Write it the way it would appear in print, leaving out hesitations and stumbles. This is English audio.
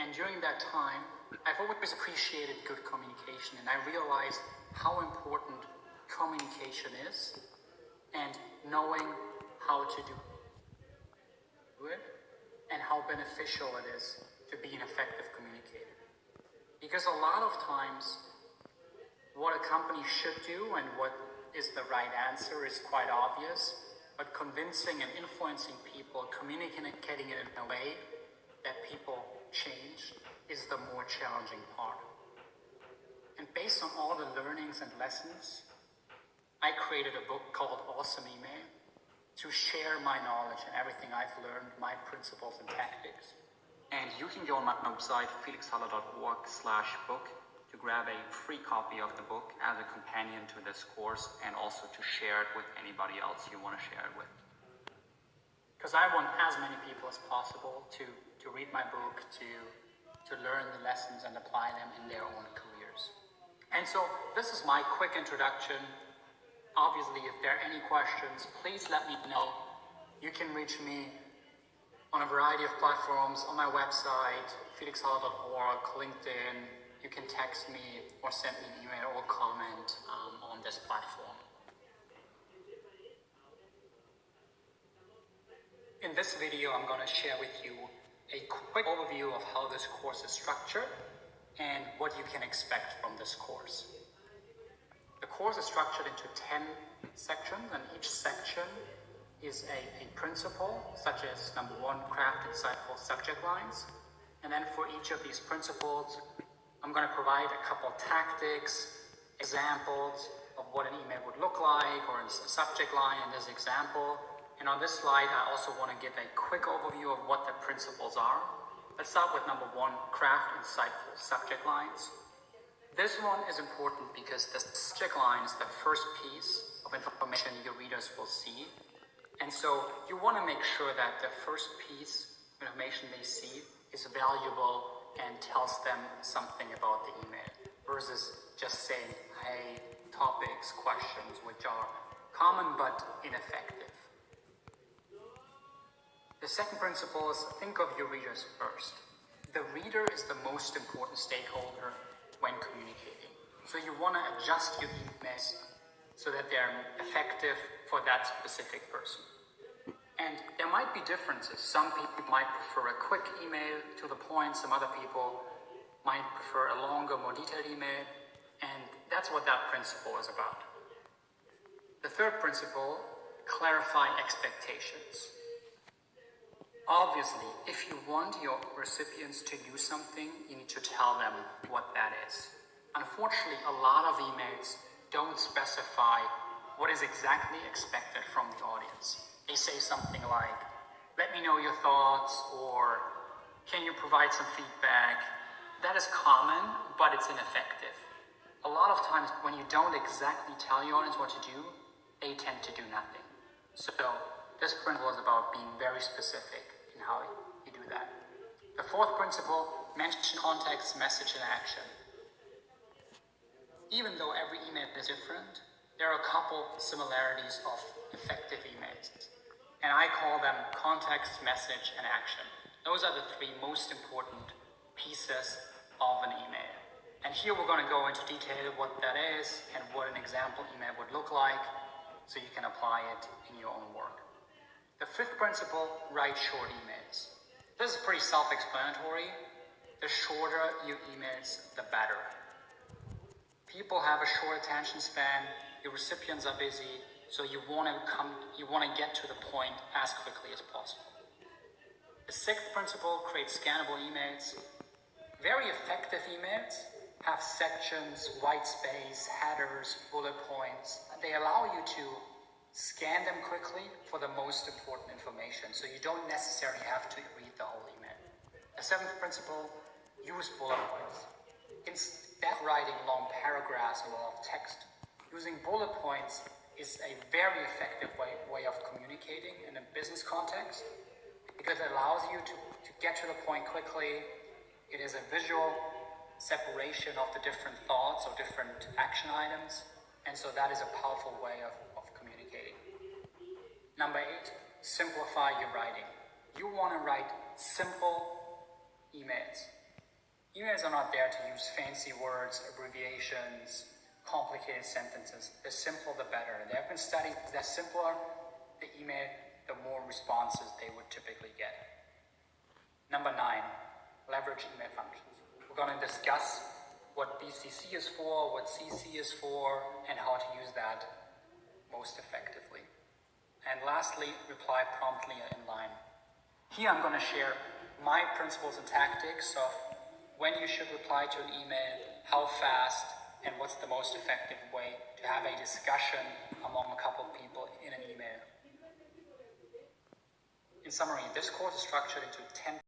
And during that time, I've always appreciated good communication, and I realized how important communication is and knowing how to do it and how beneficial it is to be an effective communicator. Because a lot of times, what a company should do and what is the right answer is quite obvious, but convincing and influencing people, communicating it in a way that people change is the more challenging part. And based on all the learnings and lessons, I created a book called Awesome Email to share my knowledge and everything I've learned, my principles and tactics. And you can go on my website, felixhaller.org/book, to grab a free copy of the book as a companion to this course, and also to share it with anybody else you want to share it with. Because I want as many people as possible to read my book, to learn the lessons and apply them in their own careers. And so this is my quick introduction. Obviously, if there are any questions, please let me know. You can reach me on a variety of platforms, on my website, felixhaller.org, LinkedIn. You can text me or send me an email or comment on this platform. In this video, I'm going to share with you a quick overview of how this course is structured and what you can expect from this course. The course is structured into 10 sections, and each section is a principle, such as number 1, craft insightful subject lines. And then for each of these principles, I'm going to provide a couple tactics, examples of what an email would look like, or a subject line in this example. And on this slide, I also want to give a quick overview of what the principles are. Let's start with number 1, craft insightful subject lines. This one is important because the subject line is the first piece of information your readers will see. And so you want to make sure that the first piece of information they see is valuable and tells them something about the email, versus just saying, hey, topics, questions, which are common but ineffective. The second principle is think of your readers first. The reader is the most important stakeholder when communicating. So you want to adjust your emails so that they're effective for that specific person. And there might be differences. Some people might prefer a quick email to the point. Some other people might prefer a longer, more detailed email. And that's what that principle is about. The third principle, clarify expectations. Obviously, if you want your recipients to do something, you need to tell them what that is. Unfortunately, a lot of emails don't specify what is exactly expected from the audience. They say something like, let me know your thoughts, or can you provide some feedback? That is common, but it's ineffective. A lot of times when you don't exactly tell your audience what to do, they tend to do nothing. So this principle is about being very specific in how you do that. The fourth principle, mention context, message, and action. Even though every email is different, there are a couple similarities of effective emails. And I call them context, message, and action. Those are the 3 most important pieces of an email. And here we're going to go into detail what that is and what an example email would look like, so you can apply it in your own work. The 5th principle, write short emails. This is pretty self-explanatory. The shorter your emails, the better. People have a short attention span, your recipients are busy, so you want to get to the point as quickly as possible. The 6th principle, create scannable emails. Very effective emails have sections, white space, headers, bullet points. They allow you to scan them quickly for the most important information, so you don't necessarily have to read the whole email. The 7th principle, use bullet points. Instead of writing long paragraphs or a lot of text, using bullet points is a very effective way of communicating in a business context, because it allows you to get to the point quickly. It is a visual separation of the different thoughts or different action items, and so that is a powerful way of communicating. Number 8, simplify your writing. You want to write simple emails. Emails are not there to use fancy words, abbreviations, complicated sentences. The simpler the better. There have been studies that the simpler the email, the more responses they would typically get. Number 9, leverage email functions. We're going to discuss what BCC is for, what CC is for, and how to use that most effectively. And lastly, reply promptly and in line. Here I'm going to share my principles and tactics of when you should reply to an email, how fast, and what's the most effective way to have a discussion among a couple of people in an email. In summary, this course is structured into 10